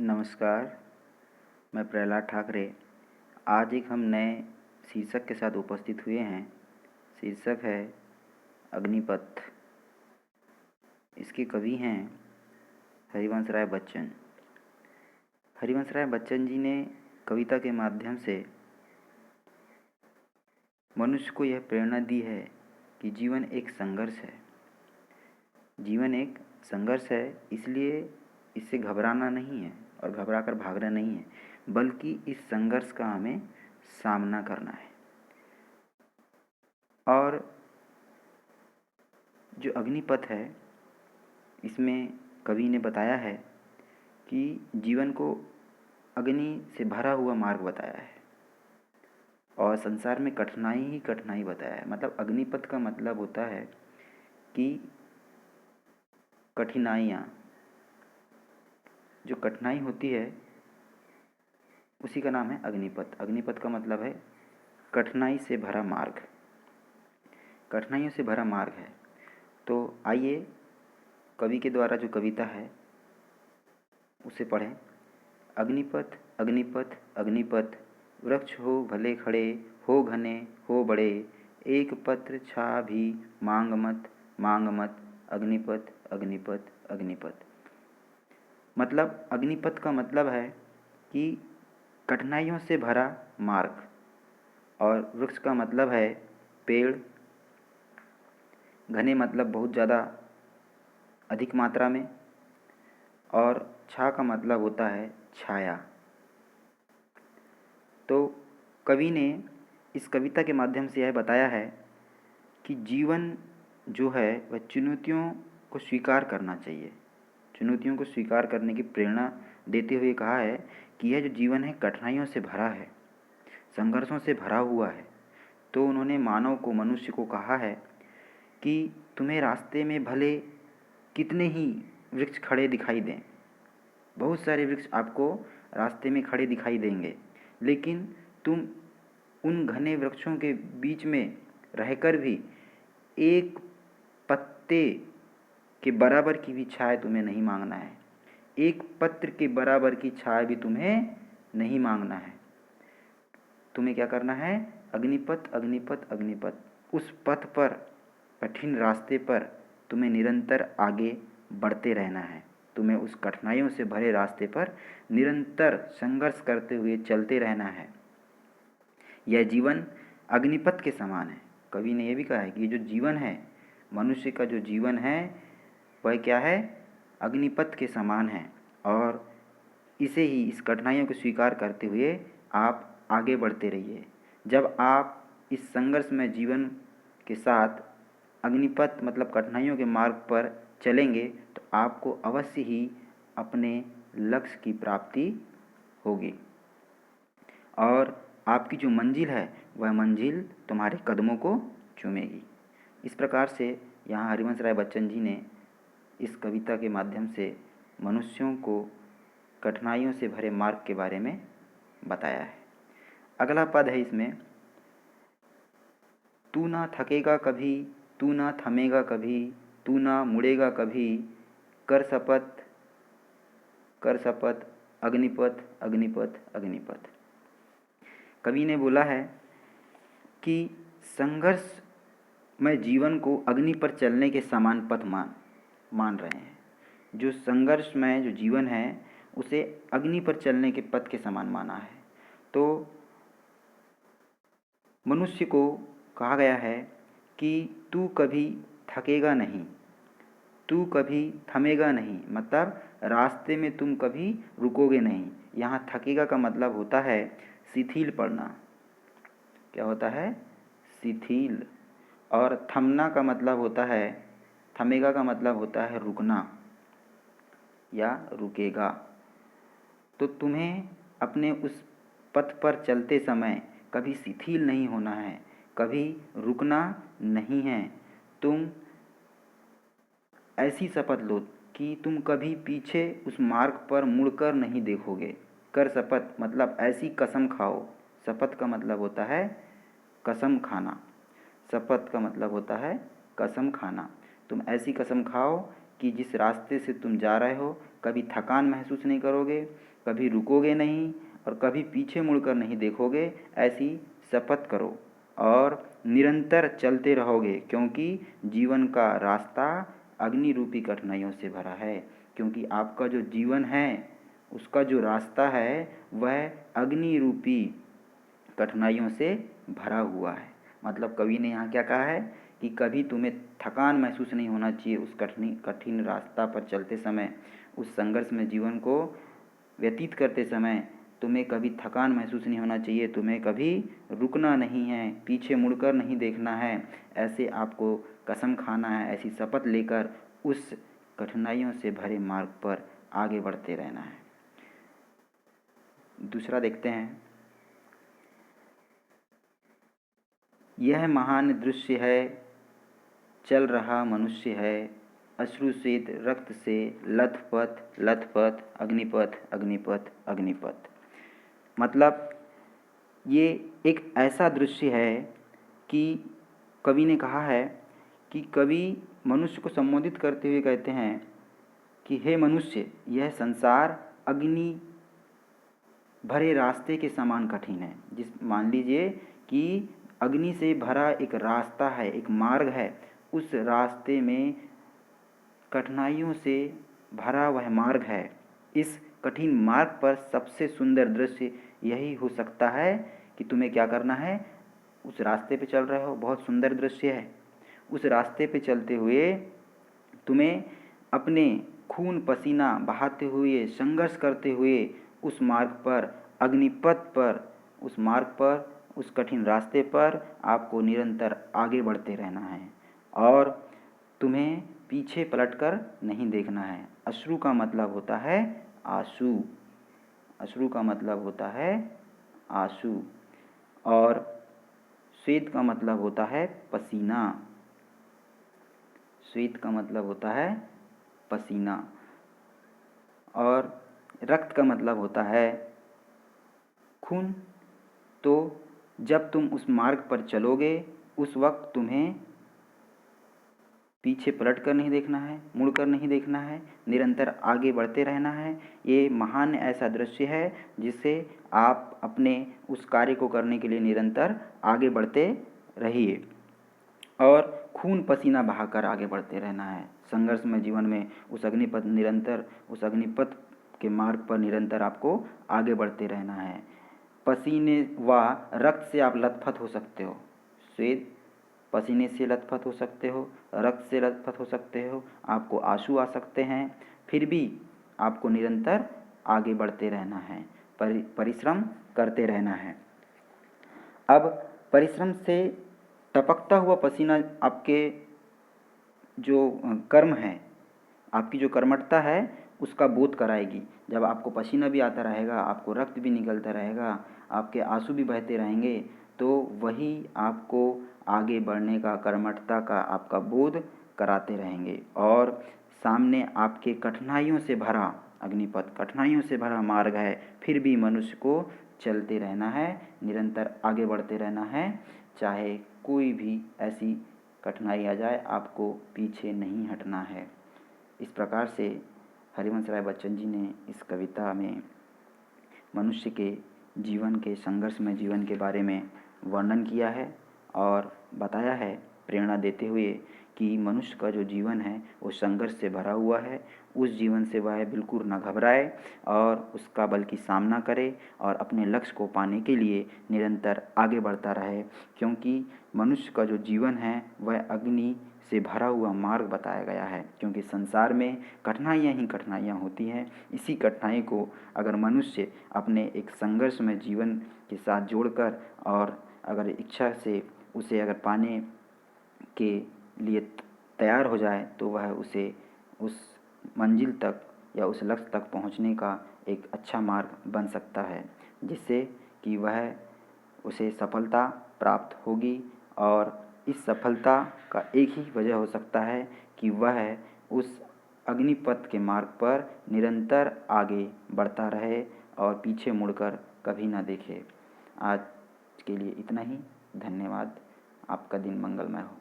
नमस्कार, मैं प्रहलाद ठाकरे। आज एक हम नए शीर्षक के साथ उपस्थित हुए हैं। शीर्षक है अग्निपथ। इसके कवि हैं हरिवंश राय बच्चन। हरिवंश राय बच्चन जी ने कविता के माध्यम से मनुष्य को यह प्रेरणा दी है कि जीवन एक संघर्ष है। जीवन एक संघर्ष है, इसलिए इससे घबराना नहीं है और घबरा कर भागना नहीं है, बल्कि इस संघर्ष का हमें सामना करना है। और जो अग्निपथ है, इसमें कवि ने बताया है कि जीवन को अग्नि से भरा हुआ मार्ग बताया है और संसार में कठिनाई ही कठिनाई बताया है। मतलब अग्निपथ का मतलब होता है कि कठिनाइयाँ, जो कठिनाई होती है उसी का नाम है अग्निपथ। अग्निपथ का मतलब है कठिनाई से भरा मार्ग, कठिनाइयों से भरा मार्ग है। तो आइए कवि के द्वारा जो कविता है उसे पढ़ें। अग्निपथ अग्निपथ अग्निपथ, वृक्ष हो भले खड़े, हो घने हो बड़े, एक पत्र छा भी मांग मत मांग मत, अग्निपथ अग्निपथ अग्निपथ। मतलब अग्निपथ का मतलब है कि कठिनाइयों से भरा मार्ग, और वृक्ष का मतलब है पेड़, घने मतलब बहुत ज़्यादा अधिक मात्रा में, और छा का मतलब होता है छाया। तो कवि ने इस कविता के माध्यम से यह बताया है कि जीवन जो है वह चुनौतियों को स्वीकार करना चाहिए। चुनौतियों को स्वीकार करने की प्रेरणा देते हुए कहा है कि यह जो जीवन है कठिनाइयों से भरा है, संघर्षों से भरा हुआ है। तो उन्होंने मानव को, मनुष्य को कहा है कि तुम्हें रास्ते में भले कितने ही वृक्ष खड़े दिखाई दें, बहुत सारे वृक्ष आपको रास्ते में खड़े दिखाई देंगे, लेकिन तुम उन घने वृक्षों के बीच में रहकर भी एक पत्ते के बराबर की भी छाया तुम्हें नहीं मांगना है, एक पत्र के बराबर की छाया भी तुम्हें नहीं मांगना है। तुम्हें क्या करना है? अग्निपथ अग्निपथ अग्निपथ। उस पथ पर, कठिन रास्ते पर तुम्हें निरंतर आगे बढ़ते रहना है। तुम्हें उस कठिनाइयों से भरे रास्ते पर निरंतर संघर्ष करते हुए चलते रहना है। यह जीवन अग्निपथ के समान है। कवि ने यह भी कहा है कि जो जीवन है, मनुष्य का जो जीवन है वह क्या है? अग्निपथ के समान है। और इसे ही, इस कठिनाइयों को स्वीकार करते हुए आप आगे बढ़ते रहिए। जब आप इस संघर्षमय जीवन के साथ अग्निपथ मतलब कठिनाइयों के मार्ग पर चलेंगे तो आपको अवश्य ही अपने लक्ष्य की प्राप्ति होगी और आपकी जो मंजिल है वह मंजिल तुम्हारे कदमों को चूमेगी। इस प्रकार से यहाँ हरिवंश राय बच्चन जी ने इस कविता के माध्यम से मनुष्यों को कठिनाइयों से भरे मार्ग के बारे में बताया है। अगला पद है इसमें, तू ना थकेगा कभी, तू ना थमेगा कभी, तू ना मुड़ेगा कभी, कर शपथ कर शपथ, अग्निपथ अग्निपथ अग्निपथ। कवि ने बोला है कि संघर्ष में जीवन को अग्नि पर चलने के समान पथ मान रहे हैं। जो संघर्ष में जो जीवन है उसे अग्नि पर चलने के पथ के समान माना है। तो मनुष्य को कहा गया है कि तू कभी थकेगा नहीं, तू कभी थमेगा नहीं, मतलब रास्ते में तुम कभी रुकोगे नहीं। यहाँ थकेगा का मतलब होता है शिथिल पड़ना। क्या होता है? शिथिल। और थमना का मतलब होता है, थमेगा का मतलब होता है रुकना या रुकेगा। तो तुम्हें अपने उस पथ पर चलते समय कभी शिथिल नहीं होना है, कभी रुकना नहीं है। तुम ऐसी शपथ लो कि तुम कभी पीछे उस मार्ग पर मुड़कर नहीं देखोगे। कर शपथ मतलब ऐसी कसम खाओ। शपथ का मतलब होता है कसम खाना। शपथ का मतलब होता है कसम खाना। तुम ऐसी कसम खाओ कि जिस रास्ते से तुम जा रहे हो कभी थकान महसूस नहीं करोगे, कभी रुकोगे नहीं और कभी पीछे मुड़कर नहीं देखोगे, ऐसी शपथ करो और निरंतर चलते रहोगे, क्योंकि जीवन का रास्ता अग्नि रूपी कठिनाइयों से भरा है। क्योंकि आपका जो जीवन है उसका जो रास्ता है वह अग्नि रूपी कठिनाइयों से भरा हुआ है। मतलब कवि ने यहाँ क्या कहा है कि कभी तुम्हें थकान महसूस नहीं होना चाहिए उस कठिन रास्ता पर चलते समय, उस संघर्ष में जीवन को व्यतीत करते समय तुम्हें कभी थकान महसूस नहीं होना चाहिए, तुम्हें कभी रुकना नहीं है, पीछे मुड़कर नहीं देखना है। ऐसे आपको कसम खाना है, ऐसी शपथ लेकर उस कठिनाइयों से भरे मार्ग पर आगे बढ़ते रहना है। दूसरा देखते हैं। यह महान दृश्य है, चल रहा मनुष्य है, अश्रुसित रक्त से लथपथ लथपथ, अग्निपथ अग्निपथ अग्निपथ। मतलब ये एक ऐसा दृश्य है कि कवि ने कहा है कि कवि मनुष्य को संबोधित करते हुए कहते हैं कि हे मनुष्य, यह संसार अग्नि भरे रास्ते के समान कठिन है। मान लीजिए कि अग्नि से भरा एक रास्ता है, एक मार्ग है, उस रास्ते में कठिनाइयों से भरा वह मार्ग है। इस कठिन मार्ग पर सबसे सुंदर दृश्य यही हो सकता है कि तुम्हें क्या करना है, उस रास्ते पे चल रहे हो, बहुत सुंदर दृश्य है, उस रास्ते पे चलते हुए तुम्हें अपने खून पसीना बहाते हुए, संघर्ष करते हुए उस मार्ग पर, अग्निपथ पर, उस मार्ग पर, उस कठिन रास्ते पर आपको निरंतर आगे बढ़ते रहना है और तुम्हें पीछे पलटकर नहीं देखना है। अश्रु का मतलब होता है आंसू, अश्रु का मतलब होता है आंसू, और श्वेत का मतलब होता है पसीना, श्वेत का मतलब होता है पसीना, और रक्त का मतलब होता है खून। तो जब तुम उस मार्ग पर चलोगे उस वक्त तुम्हें पीछे पलट कर नहीं देखना है, मुड़कर नहीं देखना है, निरंतर आगे बढ़ते रहना है। ये महान ऐसा दृश्य है जिससे आप अपने उस कार्य को करने के लिए निरंतर आगे बढ़ते रहिए और खून पसीना बहाकर आगे बढ़ते रहना है। संघर्ष में जीवन में उस अग्निपथ, निरंतर उस अग्निपथ के मार्ग पर निरंतर आपको आगे बढ़ते रहना है। पसीने व रक्त से आप लथपथ हो सकते हो, श्वेत पसीने से लथपथ हो सकते हो, रक्त से लथपथ हो सकते हो, आपको आंसू आ सकते हैं, फिर भी आपको निरंतर आगे बढ़ते रहना है, परिश्रम करते रहना है। अब परिश्रम से टपकता हुआ पसीना आपके जो कर्म है, आपकी जो कर्मठता है उसका बोध कराएगी। जब आपको पसीना भी आता रहेगा, आपको रक्त भी निकलता रहेगा, आपके आंसू भी बहते रहेंगे, तो वही आपको आगे बढ़ने का, कर्मठता का आपका बोध कराते रहेंगे। और सामने आपके कठिनाइयों से भरा अग्निपथ, कठिनाइयों से भरा मार्ग है, फिर भी मनुष्य को चलते रहना है, निरंतर आगे बढ़ते रहना है। चाहे कोई भी ऐसी कठिनाई आ जाए, आपको पीछे नहीं हटना है। इस प्रकार से हरिवंश राय बच्चन जी ने इस कविता में मनुष्य के जीवन के, संघर्ष में जीवन के बारे में वर्णन किया है और बताया है, प्रेरणा देते हुए कि मनुष्य का जो जीवन है वो संघर्ष से भरा हुआ है। उस जीवन से वह बिल्कुल न घबराए और उसका बल्कि सामना करे और अपने लक्ष्य को पाने के लिए निरंतर आगे बढ़ता रहे, क्योंकि मनुष्य का जो जीवन है वह अग्नि से भरा हुआ मार्ग बताया गया है। क्योंकि संसार में कठिनाइयाँ ही कठिनाइयाँ होती हैं। इसी कठिनाई को अगर मनुष्य अपने एक संघर्ष में जीवन के साथ जोड़कर और अगर इच्छा से उसे अगर पाने के लिए तैयार हो जाए, तो वह उसे उस मंजिल तक या उस लक्ष्य तक पहुंचने का एक अच्छा मार्ग बन सकता है, जिससे कि वह उसे सफलता प्राप्त होगी। और इस सफलता का एक ही वजह हो सकता है कि वह उस अग्निपथ के मार्ग पर निरंतर आगे बढ़ता रहे और पीछे मुड़कर कभी ना देखे। आज के लिए इतना ही। धन्यवाद। आपका दिन मंगलमय हो।